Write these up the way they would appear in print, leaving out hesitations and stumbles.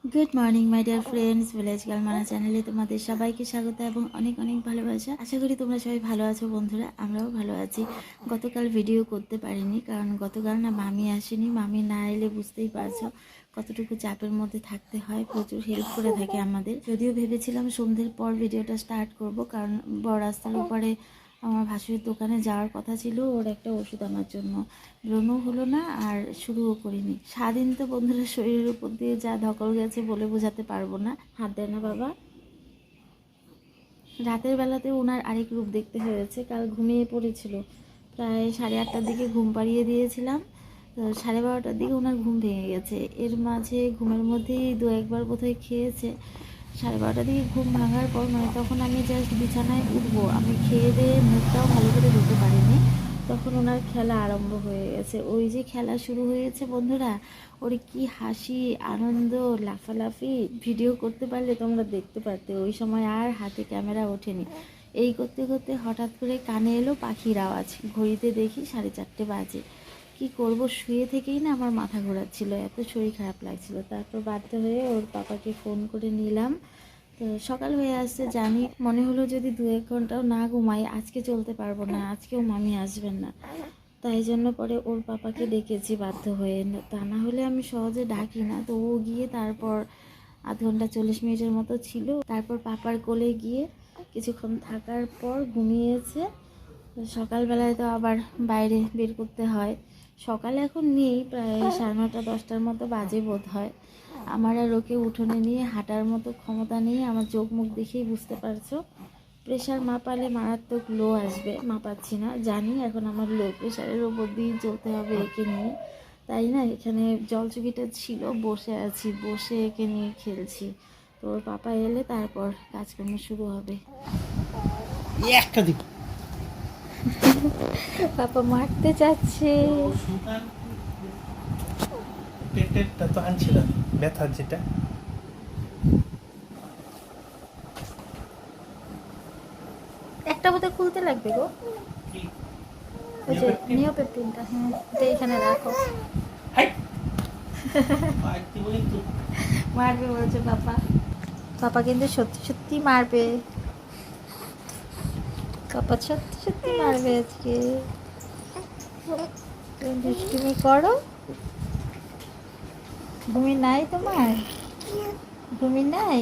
Good morning my dear friends, village girl মানা চ্যানেলে তোমাদের সবাইকে স্বাগত এবং অনেক অনেক ভালোবাসা। আশা করি তোমরা সবাই ভালো আছো বন্ধুরা, আমরাও ভালো আছি। গতকাল ভিডিও করতে পারিনি কারণ গতকাল না মামি আসেনি। মামি না এলে বুঝতেই পারছো কতটুকু চাপের মধ্যে থাকতে হয়। প্রচুর হেল্প করে থাকে আমাদের। যদিও ভেবেছিলাম সন্ধ্যের পর ভিডিওটা স্টার্ট করব, কারণ বড় রাস্তার উপরে আমার ভাসুরের দোকানে যাওয়ার কথা ছিল ওর একটা ওষুধ আনার জন্য। বেরোনো হলো না আর শুরুও করিনি। স্বাধীন তো বন্ধুরা শরীরের উপর দিয়ে যা ধকল গেছে বলে বোঝাতে পারবো না। হাত দেয় না বাবা। রাতের বেলাতে ওনার আরেক রূপ দেখতে হয়েছে। কাল ঘুমিয়ে পড়েছিল, প্রায় 8:30টার দিকে ঘুম পাড়িয়ে দিয়েছিলাম। তো 12:30টার দিকে ওনার ঘুম ভেঙে গেছে। এর মাঝে ঘুমের মধ্যেই দু একবার বোধহয় খেয়েছে। 12:30টার দিকে ঘুম ভাঙার পর তখন আমি জাস্ট বিছানায় উঠবো, আমি খেয়ে দিয়ে মুখটাও ভালো করে ধুতে পারিনি, তখন ওনার খেলা আরম্ভ হয়ে গেছে। ওই যে খেলা শুরু হয়েছে বন্ধুরা, ওর কি হাসি আনন্দ লাফালাফি, ভিডিও করতে পারলে তোমরা দেখতে পারতে। ওই সময় আর হাতে ক্যামেরা ওঠেনি। এই করতে করতে হঠাৎ করে কানে এলো পাখির আওয়াজ। ঘড়িতে দেখি 4:30 বাজে। কি করব, শুয়ে থেকেই না আমার মাথা ঘোরাচ্ছিল, এত শরীর খারাপ লাগছিল। তারপর বাধ্য হয়ে ওর পাপাকে ফোন করে নিলাম। তো সকাল হয়ে আসছে জানি, মনে হলো যদি 2-1 ঘন্টাও না ঘুমাই আজকে চলতে পারবো না, আজকেও মামি আসবেন না। তাই জন্য পরে ওর পাপাকে ডেকেছি বাধ্য হয়ে, তা না হলে আমি সহজে ডাকি না। তো ও গিয়ে তারপর আধ ঘন্টা 40 মিনিটের মতো ছিল। তারপর পাপার কোলে গিয়ে কিছুক্ষণ থাকার পর ঘুমিয়েছে। সকালবেলায় তো আবার বাইরে বের করতে হয়। সকালে এখন নেই, প্রায় 9:30-10টার মতো বাজে বোধ হয়। আমার আর ওকে উঠোনে নিয়ে হাঁটার মতো ক্ষমতা নেই। আমার চোখ মুখ দেখেই বুঝতে পারছো। প্রেশার মাপালে মারাত্মক লো আসবে, মাপাচ্ছি না জানি। এখন আমার লো প্রেশারের ওপর দিয়ে চলতে হবে একে নিয়ে। তাই না, এখানে জলচুকিটা ছিল, বসে আছি, বসে একে নিয়ে খেলছি। তো ওর পাপা এলে তারপর কাজকর্ম শুরু হবে। একটা দিক পাপা মারতে চাচ্ছে। টেটটা তো আনছিলাম, ব্যথার যেটা। একটা বোধহয় খুলতে লাগবে গো। ওই যে নিওপেপটিনটা, হ্যাঁ এটা এখানে রাখো। মারবে বলছে পাপা। পাপা কিন্তু সত্যি সত্যি মারবে। পাপা সত্যি সত্যি মারবে আজকে। তুমি দুষ্টুমি করো। ঘুমি নাই তোমার? ঘুমি নাই?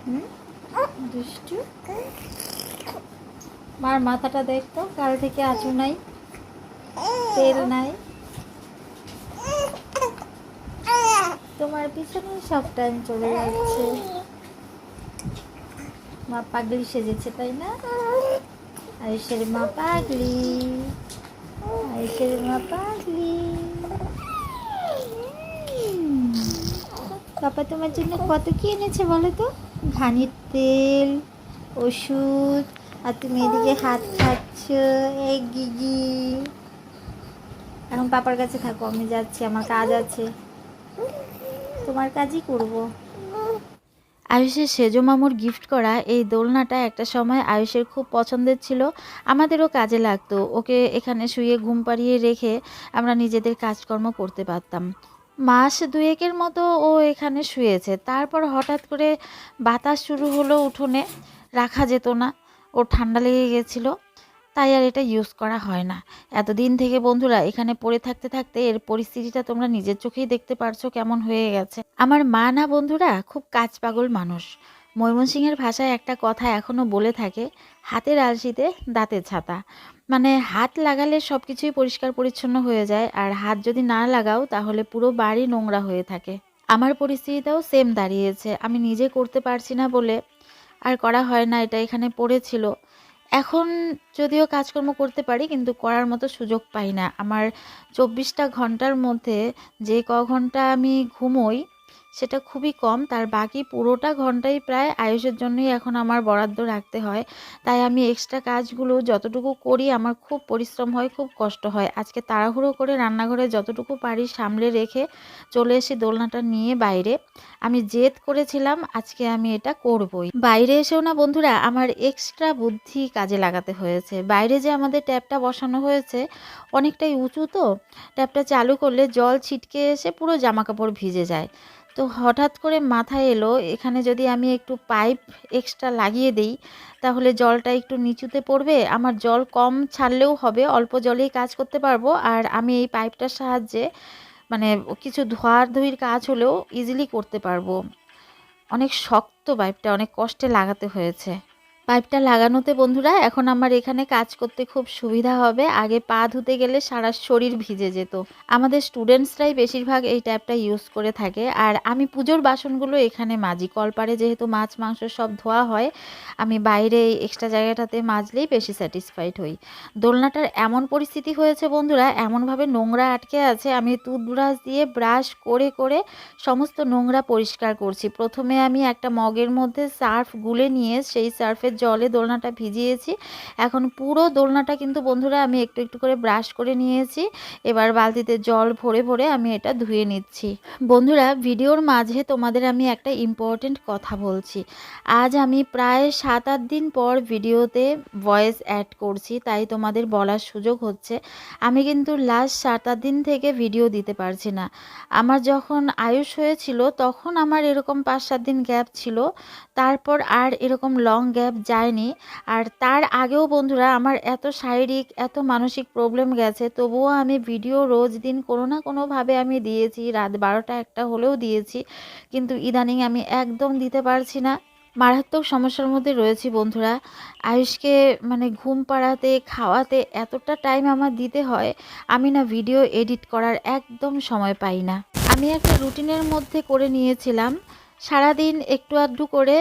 হুম, দুষ্টু। মার মাথাটা দেখতো, কাল থেকে আঁচু নাই, তেল নাই। তোমার পিছনে সব টাইম চলে যাচ্ছে। মা পাগলি সেজেছে তাই না? আয়ুষের মা পাগলি, আয়ুষের মা পাগলি। পাপা তোমার জন্য কত কি এনেছে বলো তো? ধানের তেল, ওষুধ, আর তুমি এদিকে হাত খাচ্ছ। এই গিগি, এখন পাপার কাছে থাকো, আমি যাচ্ছি, আমার কাজ আছে। তোমার কাজই করব। আয়ুষের সেজো মামুর গিফট করা এই দোলনাটা একটা সময় আয়ুষের খুব পছন্দের ছিল। আমাদেরও কাজে লাগতো। ওকে এখানে শুয়ে ঘুম পাড়িয়ে রেখে আমরা নিজেদের কাজকর্ম করতে পারতাম। মাস 2-1-এর মতো ও এখানে শুয়েছে। তারপর হঠাৎ করে বাতাস শুরু হলো উঠোনে, রাখা যেত না, ওর ঠান্ডা লেগে গেছিলো। তাই আর এটা ইউজ করা হয় না। এতদিন থেকে বন্ধুরা এখানে পড়ে থাকতে থাকতে এর পরিস্থিতিটা তোমরা নিজের চোখেই দেখতে পারছো কেমন হয়ে গেছে। আমার মা না বন্ধুরা খুব কাজ পাগল মানুষ। ময়মনসিংহের ভাষায় একটা কথা এখনো বলে থাকে, হাতের আলসিতে দাঁতের ছাতা। মানে হাত লাগালে সব কিছুই পরিষ্কার পরিচ্ছন্ন হয়ে যায়, আর হাত যদি না লাগাও তাহলে পুরো বাড়ি নোংরা হয়ে থাকে। আমার পরিস্থিতিটাও সেম দাঁড়িয়েছে। আমি নিজে করতে পারছি না বলে আর করা হয় না, এটা এখানে পড়েছিল। এখন যদিও কাজকর্ম করতে পারি কিন্তু করার মতো সুযোগ পাই না। আমার 24টা ঘন্টার মধ্যে যে ঘন্টা আমি ঘুমোই সেটা খুবই কম, তার বাকি পুরোটা ঘন্টাই প্রায় আয়ুষের জন্যই এখন আমার বরাদ্দ রাখতে হয়। তাই আমি এক্সট্রা কাজগুলো যতটুকু করি আমার খুব পরিশ্রম হয়, খুব কষ্ট হয়। আজকে তাড়াহুড়ো করে রান্নাঘরে যতটুকু পারি সামলে রেখে চলে এসে দোলনাটা নিয়ে বাইরে। আমি জেদ করেছিলাম আজকে আমি এটা করবই। বাইরে এসেও না বন্ধুরা আমার এক্সট্রা বুদ্ধি কাজে লাগাতে হয়েছে। বাইরে যে আমাদের ট্যাপটা বসানো হয়েছে অনেকটাই উঁচু, তো ট্যাপটা চালু করলে জল ছিটকে এসে পুরো জামা কাপড় ভিজে যায়। তো হঠাৎ করে মাথায় এলো এখানে যদি আমি একটু পাইপ এক্সট্রা লাগিয়ে দিই তাহলে জলটা একটু নিচুতে পড়বে, আমার জল কম ছাড়লেও হবে, অল্প জলেই কাজ করতে পারবো। আর আমি এই পাইপটার সাহায্যে মানে কিছু ধোয়াধুয়ির কাজ হলেও ইজিলি করতে পারবো। অনেক শক্ত পাইপটা, অনেক কষ্টে লাগাতে হয়েছে। পাইপটা লাগানোতে বন্ধুরা এখন আমার এখানে কাজ করতে খুব সুবিধা হবে। আগে পা ধুতে গেলে সারা শরীর ভিজে যেত। আমাদের স্টুডেন্টসরাই বেশিরভাগ এই ট্যাপটা ইউজ করে থাকে। আর আমি পুজোর বাসনগুলো এখানে মাজি, কলপারে যেহেতু মাছ মাংস সব ধোয়া হয়, আমি বাইরে এই এক্সট্রা জায়গাটাতে মাজলেই বেশি স্যাটিসফাইড হই। দোলনাটার এমন পরিস্থিতি হয়েছে বন্ধুরা, এমনভাবে নোংরা আটকে আছে, আমি টুথব্রাশ দিয়ে ব্রাশ করে করে সমস্ত নোংরা পরিষ্কার করছি। প্রথমে আমি একটা মগের মধ্যে সার্ফ গুলে নিয়ে সেই সার্ফের জলে দোলনাটা ভিজিয়েছি। এখন পুরো দোলনাটা কিন্তু বন্ধুরা আমি একটু একটু করে ব্রাশ করে নিয়েছি। এবার বালতিতে জল ভরে ভরে আমি এটা ধুয়ে নিচ্ছি। বন্ধুরা ভিডিওর মাঝে তোমাদের আমি একটা ইম্পর্টেন্ট কথা বলছি। আজ আমি প্রায় 7-8 দিন পর ভিডিওতে ভয়েস অ্যাড করছি, তাই তোমাদের বলার সুযোগ হচ্ছে। আমি কিন্তু লাস্ট 7-8 দিন থেকে ভিডিও দিতে পারছি না। আমার যখন আয়ুষ হয়েছিল তখন আমার এরকম 5-7 দিন গ্যাপ ছিল, তারপর আর এরকম লং গ্যাপ যায়নি। আর তার আগেও বন্ধুরা আমার এত শারীরিক এত মানসিক প্রবলেম গেছে, তবুও আমি ভিডিও রোজ দিন কোনো না কোনোভাবে আমি দিয়েছি, রাত 12টা-1টা হলেও দিয়েছি। কিন্তু ইদানিং আমি একদম দিতে পারছি না। মারাত্মক সমস্যার মধ্যে রয়েছি বন্ধুরা। আয়ুষকে মানে ঘুম পাড়াতে খাওয়াতে এতটা টাইম আমার দিতে হয়, আমি না ভিডিও এডিট করার একদম সময় পাই না। আমি একটা রুটিনের মধ্যে করে নিয়েছিলাম, সারাদিন একটু আধটু করে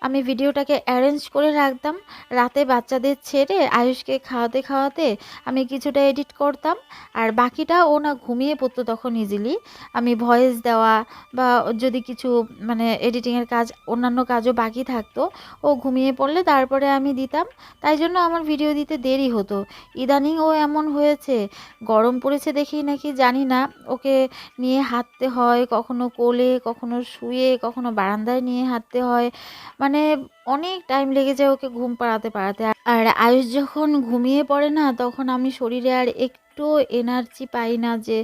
আমি ভিডিওটাকে অ্যারেঞ্জ করে রাখতাম। রাতে বাচ্চাদের ছেড়ে আয়ুষকে খাওয়াতে খাওয়াতে আমি কিছুটা এডিট করতাম, আর বাকিটা ও না ঘুমিয়ে পড়তো তখন ইজিলি আমি ভয়েস দেওয়া বা যদি কিছু মানে এডিটিংয়ের কাজ অন্যান্য কাজও বাকি থাকতো, ও ঘুমিয়ে পড়লে তারপরে আমি দিতাম। তাই জন্য আমার ভিডিও দিতে দেরি হতো। ইদানিং ও এমন হয়েছে, গরম পড়েছে দেখেই নাকি জানি না, ওকে নিয়ে হাঁটতে হয়, কখনো কোলে, কখনো শুয়ে, কখনো বারান্দায় নিয়ে হাঁটতে হয়। মানে অনেক টাইম লেগে যায় ওকে ঘুম পাড়াতে পাড়াতে। আর আয়ুষ যখন ঘুমিয়ে পড়ে না, তখন আমি শরীরে আর একটু এনার্জি পাই না যে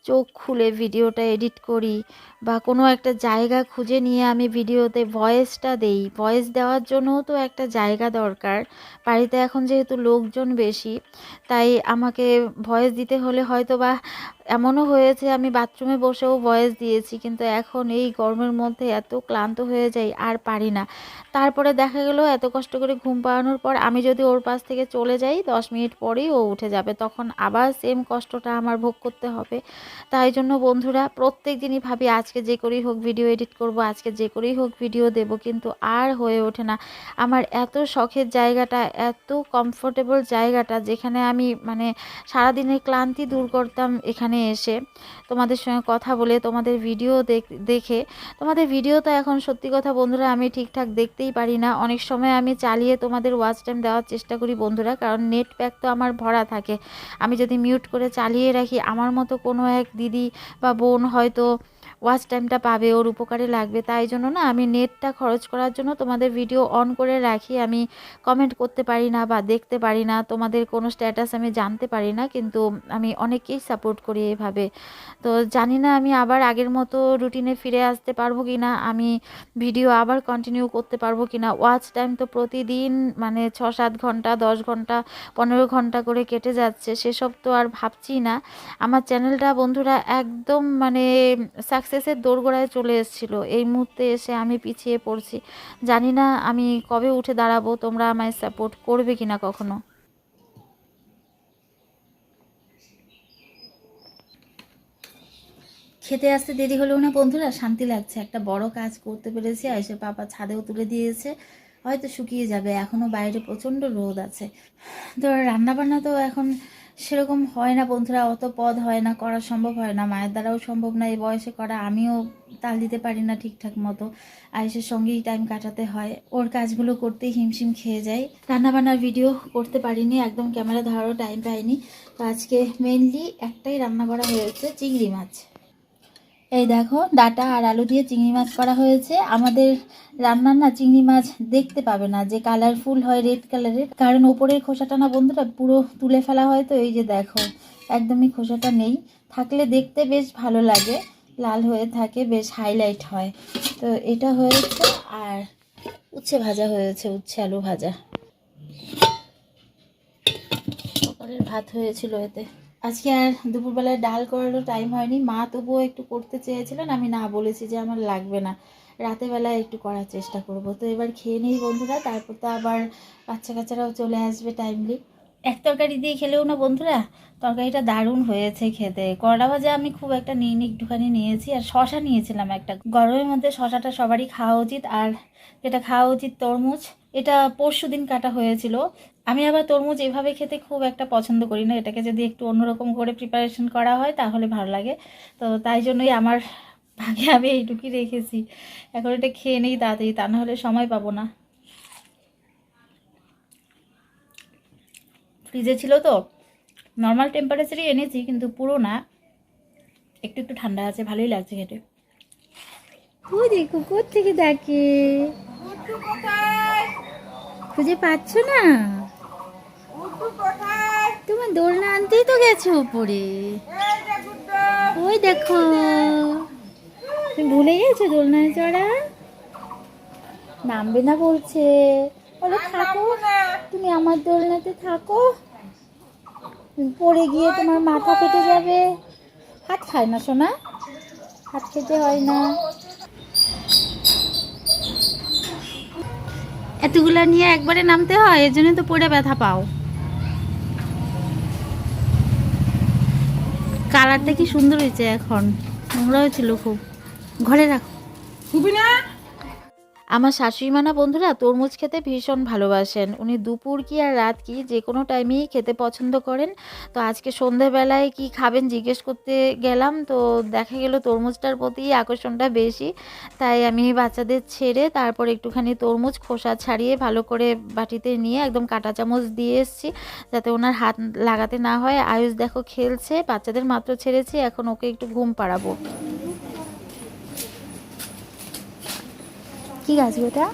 চোখ খুলে ভিডিওটা এডিট করি বা কোনো একটা জায়গা খুঁজে নিয়ে আমি ভিডিওতে ভয়েসটা দেই। ভয়েস দেওয়ার জন্যও তো একটা জায়গা দরকার। বাড়িতে এখন যেহেতু লোকজন বেশি, তাই আমাকে ভয়েস দিতে হলে হয়তো বা এমনও হয়েছে আমি বাথরুমে বসেও ভয়েস দিয়েছি, কিন্তু এখন এই গরমের মধ্যে এত ক্লান্ত হয়ে যাই আর পারি না। তারপরে দেখা গেল এত কষ্ট করে ঘুম পাড়ানোর পর আমি যদি ওর পাশ থেকে চলে যাই 10 মিনিট পরেই ও উঠে যাবে, তখন আবার সেম কষ্টটা আমার ভোগ করতে হবে। তাই জন্য বন্ধুরা প্রত্যেক দিনই ভাবি আজকে যে করেই হোক ভিডিও এডিট করব, আজকে যে করেই হোক ভিডিও দেব, কিন্তু আর হয়ে ওঠে না। আমার এত শখের জায়গাটা, এত কমফোর্টেবল জায়গাটা, যেখানে আমি মানে সারাদিনের ক্লান্তি দূর করতাম এখানে এসে তোমাদের সঙ্গে কথা বলে, তোমাদের ভিডিও দেখে। তোমাদের ভিডিও তো এখন সত্যি কথা বন্ধুরা আমি ঠিকঠাক দেখতেই পারি না। অনেক সময় আমি চালিয়ে তোমাদের ওয়াচ টাইম দেওয়ার চেষ্টা করি বন্ধুরা, কারণ নেট প্যাক তো আমার ভরা থাকে। আমি যদি মিউট করে চালিয়ে রাখি, আমার মতো কোনো এক দিদি বা বোন হয়তো ওয়াচ টাইমটা পাবে, ওর উপকারে লাগবে। তাই জন্য না আমি নেটটা খরচ করার জন্য তোমাদের ভিডিও অন করে রাখি। আমি কমেন্ট করতে পারি না বা দেখতে পারি না, তোমাদের কোনো স্ট্যাটাস আমি জানতে পারি না, কিন্তু আমি অনেককেই সাপোর্ট করি এভাবে। তো জানি না আমি আবার আগের মতো রুটিনে ফিরে আসতে পারবো কি না, আমি ভিডিও আবার কন্টিনিউ করতে পারবো কি না। ওয়াচ টাইম তো প্রতিদিন মানে 6-7 ঘন্টা, 10 ঘন্টা, 15 ঘন্টা করে কেটে যাচ্ছে, সেসব তো আর ভাবছি না। আমার চ্যানেলটা বন্ধুরা একদম মানে সাকসেসের দোরগোড়ায় চলে এসেছিলো, এই মুহূর্তে এসে আমি পিছিয়ে পড়ছি। জানি না আমি কবে উঠে দাঁড়াবো, তোমরা আমায় সাপোর্ট করবে কিনা কখনো। খেতে আসতে দেরি হলেও না বন্ধুরা শান্তি লাগছে, একটা বড় কাজ করতে পেরেছি। আয়ুষের পাপা ছাদেও তুলে দিয়েছে, হয়তো শুকিয়ে যাবে, এখনও বাইরে প্রচণ্ড রোদ আছে। তো রান্নাবান্না তো এখন সেরকম হয় না বন্ধুরা, অত পদ হয় না, করা সম্ভব হয় না, মায়ের দ্বারাও সম্ভব না এই বয়সে করা। আমিও তাল দিতে পারি না ঠিকঠাক মতো, আয়ুষের সঙ্গেই টাইম কাটাতে হয়, ওর কাজগুলো করতেই হিমশিম খেয়ে যাই। রান্নাবান্নার ভিডিও করতে পারিনি, একদম ক্যামেরা ধরারও টাইম পাইনি। তো আজকে মেনলি একটাই রান্না করা হয়েছে, চিংড়ি মাছ। এই দেখো ডাটা আর আলু দিয়ে চিংড়ি মাছ করা হয়েছে। আমাদের রান্নার না চিংড়ি মাছ দেখতে পাবে না যে কালারফুল হয় রেড কালারের, কারণ ওপরের খোসাটা না বন্ধুরা পুরো তুলে ফেলা হয়। তো এই যে দেখো একদমই খোসাটা নেই, থাকলে দেখতে বেশ ভালো লাগে, লাল হয়ে থাকে, বেশ হাইলাইট হয়। তো এটা হয়েছে, আর উচ্ছে ভাজা হয়েছে, উচ্ছে আলু ভাজা। সকালের ভাত হয়েছিল এতে। আজকে আর দুপুরবেলায় ডাল করারও টাইম হয়নি। মা তবুও একটু করতে চেয়েছিলেন, আমি না বলেছি যে আমার লাগবে না, রাতের বেলায় একটু করার চেষ্টা করব। তো এবার খেয়ে নিই বন্ধুরা, তারপর তো আবার বাচ্চা কাচ্চারাও চলে আসবে টাইমলি। এক তরকারি দিয়ে খেলেও না বন্ধুরা, তরকারিটা দারুণ হয়েছে খেতে। করলা ভাজা আমি খুব একটা নিইনি, একটুখানি নিয়েছি, আর শশা নিয়েছিলাম একটা। গরমের মধ্যে শশাটা সবারই খাওয়া উচিত। আর যেটা খাওয়া উচিত তরমুজ, এটা পরশুদিন কাটা হয়েছিল। আমি আবার তরমুজ এভাবে খেতে খুব একটা পছন্দ করি না, এটাকে যদি একটু অন্যরকম করে প্রিপারেশন করা হয় তাহলে ভালো লাগে। তো তাই জন্যই আমার ভাগে আমি এইটুকুই রেখেছি। এখন এটা খেয়ে নেই তাড়াতাড়ি, তা না হলে সময় পাবো না। ফ্রিজে ছিল তো, নর্মাল টেম্পারেচারই এনেছি, কিন্তু পুরো না, একটু একটু ঠান্ডা আছে, ভালোই লাগছে খেতে। ওই দেখো কোত্থেকে ডাকে, খুঁজে পাচ্ছ না? তোমার দোলনা আনতেই তো গেছো উপরে। ওই দেখো, তুমি ভুলে গেছো দোলনায় চড়া? নামবে না বলছে, বলো থাকো, তুমি আমার দোলনাতে থাকো, পড়ে গিয়ে তোমার মাথা ফেটে যাবে। হাত খায় না সোনা, হাত খেতে হয় না। এতগুলা নিয়ে একবারে নামতে হয়, এর জন্য তো পড়ে ব্যথা পাও। কালারটা কি সুন্দর হয়েছে, এখন নোংরা হয়েছিল খুব। ঘরে রাখো। আমার শাশুড়ি মা না বন্ধুরা তরমুজ খেতে ভীষণ ভালোবাসেন। উনি দুপুর কি আর রাত কি যে কোনো টাইমেই খেতে পছন্দ করেন। তো আজকে সন্ধ্যেবেলায় কি খাবেন জিজ্ঞেস করতে গেলাম, তো দেখা গেল তরমুজটার প্রতি আকর্ষণটা বেশি। তাই আমি বাচ্চাদের ছেড়ে তারপর একটুখানি তরমুজ খোসা ছাড়িয়ে ভালো করে বাটিতে নিয়ে একদম কাঁটা চামচ দিয়ে এসেছি, যাতে ওনার হাত লাগাতে না হয়। আয়ুষ দেখো খেলছে, বাচ্চাদের মাত্র ছেড়েছি, এখন ওকে একটু ঘুম পাড়াবো। কি গাছ ওটা?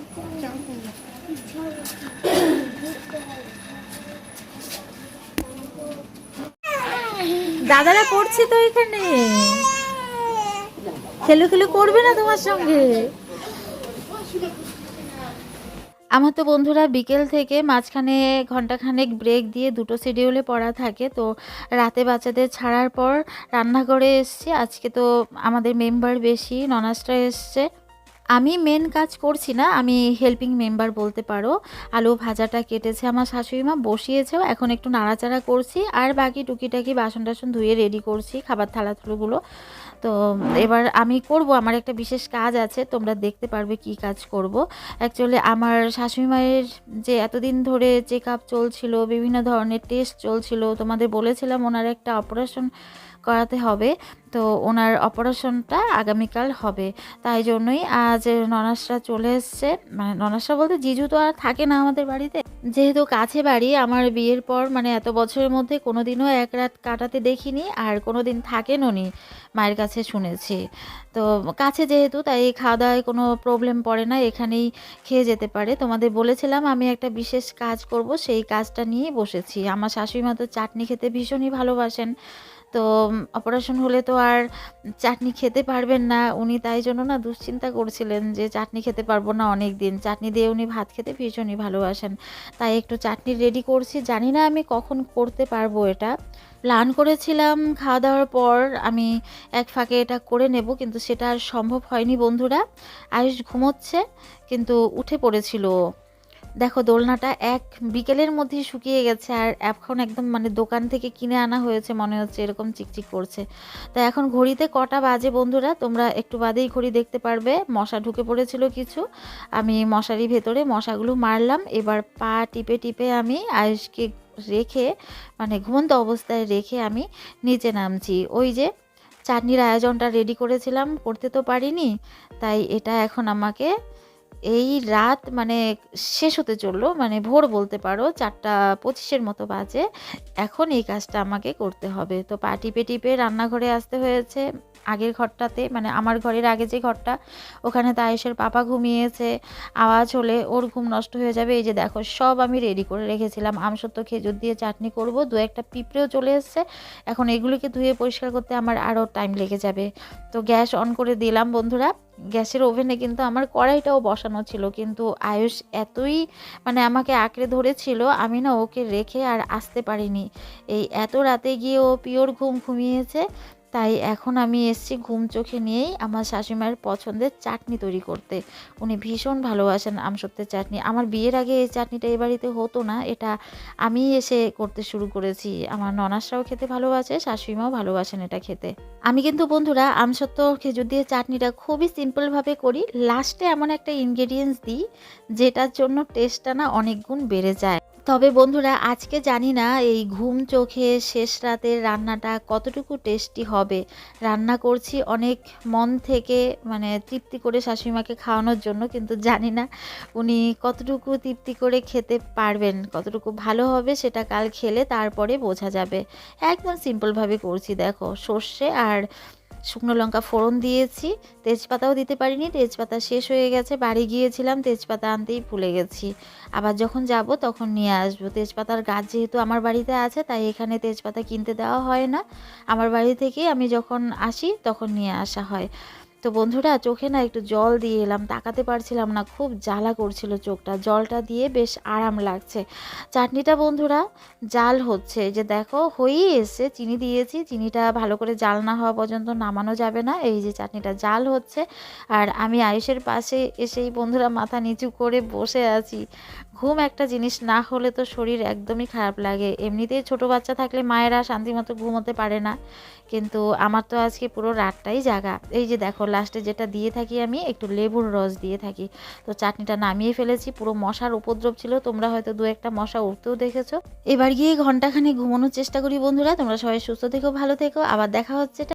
দাদারা পড়ছে তো এখানে, খেলু খেলু করবে না তোমার সঙ্গে? আমার তো বন্ধুরা বিকেল থেকে মাঝখানে ঘন্টাখানেক ব্রেক দিয়ে দুটো শিডিউলে পড়া থাকে। তো রাতে বাচ্চাদের ছাড়ার পর রান্নাঘরে এসছি। আজকে তো আমাদের মেম্বার বেশি, ননাসটা এসছে। আমি মেন কাজ করছি না, আমি হেল্পিং মেম্বার বলতে পারো। আলু ভাজাটা কেটেছে আমার শাশুড়ি মা, বসিয়েছেও, এখন একটু নাড়াচাড়া করছি, আর বাকি টুকিটাকি বাসন টাসন ধুয়ে রেডি করছি, খাবার থালাগুলো। তো এবার আমি করব, আমার একটা বিশেষ কাজ আছে, তোমরা দেখতে পারবে কি কাজ করব। অ্যাকচুয়ালি আমার শাশুড়ি মায়ের যে এতদিন ধরে চেক আপ চলছিল, বিভিন্ন ধরনের টেস্ট চলছিল, তোমাদের বলেছিলাম ওনার একটা অপারেশন করাতে হবে। তো ওনার অপারেশনটা আগামীকাল হবে, তাই জন্যই আজ ননাসরা চলে এসছে। মানে ননাসরা বলতে জিজু তো আর থাকে না আমাদের বাড়িতে, যেহেতু কাছে বাড়ি। আমার বিয়ের পর মানে এত বছরের মধ্যে কোনোদিনও এক রাত কাটাতে দেখিনি, আর কোনোদিন থাকেনও নি, মায়ের কাছে শুনেছি। তো কাছে যেহেতু, তাই খাওয়া দাওয়ায় কোনো প্রবলেম পড়ে না, এখানেই খেয়ে যেতে পারে। তোমাদের বলেছিলাম আমি একটা বিশেষ কাজ করব, সেই কাজটা নিয়েই বসেছি। আমার শাশুড়ি মা তো চাটনি খেতে ভীষণই ভালোবাসেন। তো অপারেশন হলে তো আর চাটনি খেতে পারবেন না উনি, তাই জন্য না দুশ্চিন্তা করছিলেন যে চাটনি খেতে পারবো না অনেক দিন। চাটনি দিয়ে উনি ভাত খেতে ভীষণই ভালোবাসেন, তাই একটু চাটনি রেডি করছি। জানি না আমি কখন করতে পারবো এটা। প্ল্যান করেছিলাম খাওয়া দাওয়ার পর আমি এক ফাঁকে এটা করে নেব, কিন্তু সেটা আর সম্ভব হয়নি বন্ধুরা। আয়ুষ ঘুমোচ্ছে, কিন্তু উঠে পড়েছিল। দেখো দোলনাটা এক বিকেলের মধ্যেই শুকিয়ে গেছে, আর এখন একদম মানে দোকান থেকে কিনে আনা হয়েছে মনে হচ্ছে, এরকম চিকচিক করছে। তো এখন ঘড়িতে কটা বাজে বন্ধুরা, তোমরা একটু বাদেই ঘড়ি দেখতে পারবে। মশা ঢুকে পড়েছিল কিছু, আমি মশারির ভেতরে মশাগুলো মারলাম। এবার পা টিপে টিপে আমি আয়ুষকে রেখে, মানে ঘুমন্ত অবস্থায় রেখে আমি নিচে নামছি। ওই যে চাটনির আয়োজনটা রেডি করেছিলাম, করতে তো পারিনি, তাই এটা এখন আমাকে এই রাত মানে শেষ হতে চললো, মানে ভোর বলতে পারো, 4:25 মতো বাজে, এখন এই কাজটা আমাকে করতে হবে। তো পা টিপে টিপে রান্নাঘরে আসতে হয়েছে। আগের ঘরটাতে, মানে আমার ঘরের আগে যে ঘরটা, ওখানে তায়েশের পাপা ঘুমিয়েছে, আওয়াজ হলে ওর ঘুম নষ্ট হয়ে যাবে। এই যে দেখো সব আমি রেডি করে রেখেছিলাম, আমসত্ত্ব খেজুর দিয়ে চাটনি করব, দু একটা পিঁপড়েও চলে এসছে। এখন এগুলিকে ধুয়ে পরিষ্কার করতে আমার আরও টাইম লেগে যাবে। তো গ্যাস অন করে দিলাম বন্ধুরা। গ্যাসের ওভেনে কিন্তু আমার কড়াইটাও বসানো ছিল, কিন্তু আয়ুষ এতই মানে আমাকে আঁকড়ে ধরেছিল, আমি না ওকে রেখে আর আসতে পারিনি। এই এত রাতে গিয়ে ও পিওর ঘুমিয়েছে। তাই এখন আমি এসেছি ঘুম চোখে নিয়েই আমার শাশুড়িমায়ের পছন্দের চাটনি তৈরি করতে। উনি ভীষণ ভালোবাসেন আমসত্ত্বের চাটনি। আমার বিয়ের আগে এই চাটনিটা এই বাড়িতে হতো না, এটা আমি এসে করতে শুরু করেছি। আমার ননাসরাও খেতে ভালোবাসে, শাশুড়িমাও ভালোবাসেন এটা খেতে। আমি কিন্তু বন্ধুরা আমসত্ত্ব খেজুর দিয়ে চাটনিটা খুবই সিম্পলভাবে করি। লাস্টে এমন একটা ইনগ্রেডিয়েন্টস দিই যেটার জন্য টেস্টটা না অনেক গুণ বেড়ে যায়। তবে বন্ধুরা আজকে জানি না এই ঘুম চোখে শেষ রাতের রান্নাটা কতটুকু টেস্টি হবে। রান্না করছি অনেক মন থেকে, মানে তৃপ্তি করে শাশুড়িমাকে খাওয়ানোর জন্য, কিন্তু জানি না উনি কতটুকু তৃপ্তি করে খেতে পারবেন, কতটুকু ভালো হবে সেটা কাল খেলে তারপরে বোঝা যাবে। একদম সিম্পলভাবে করছি। দেখো সর্ষে আর শুকনো লঙ্কা ফোড়ন দিয়েছি, তেজপাতাও দিতে পারিনি, তেজপাতা শেষ হয়ে গেছে, বাড়ি গিয়েছিলাম তেজপাতা আনতেই ভুলে গেছি। আবার যখন যাব তখন নিয়ে আসবো। তেজপাতার গাছ যেহেতু আমার বাড়িতে আছে, তাই এখানে তেজপাতা কিনতে দেওয়া হয় না, আমার বাড়ি থেকেই আমি যখন আসি তখন নিয়ে আসা হয়। তো বন্ধুরা চোখে না একটু জল দিয়ে এলাম, তাকাতে পারছিলাম না, খুব জ্বালা করছিল চোখটা, জলটা দিয়ে বেশ আরাম লাগছে। চাটনিটা বন্ধুরা জাল হচ্ছে, যে দেখো হয়েই এসছে, চিনি দিয়েছি, চিনিটা ভালো করে জাল না হওয়া পর্যন্ত নামানো যাবে না। এই যে চাটনিটা জাল হচ্ছে, আর আমি আয়ুষের পাশে এসেই বন্ধুরা মাথা নিচু করে বসে আছি। ঘুম একটা জিনিস না হলে তো শরীর একদমই খারাপ লাগে। এমনিতেই ছোট বাচ্চা থাকলে মায়েরা শান্তিমতো ঘুমোতে পারে না, কিন্তু আমার তো আজকে পুরো রাতটাই জাগা। এই যে দেখো লাস্টে যেটা দিয়ে থাকি আমি, একটু লেবুর রস দিয়ে থাকি। তো চাটনিটা নামিয়ে ফেলেছি, পুরো মশার উপদ্রব ছিল, তোমরা হয়তো দু একটা মশা উঠতেও দেখেছো। এবার গিয়ে ঘন্টাখানেক ঘুমানোর চেষ্টা করি বন্ধুরা। তোমরা সবাই সুস্থ থেকো, ভালো থেকো, আবার দেখা হচ্ছে।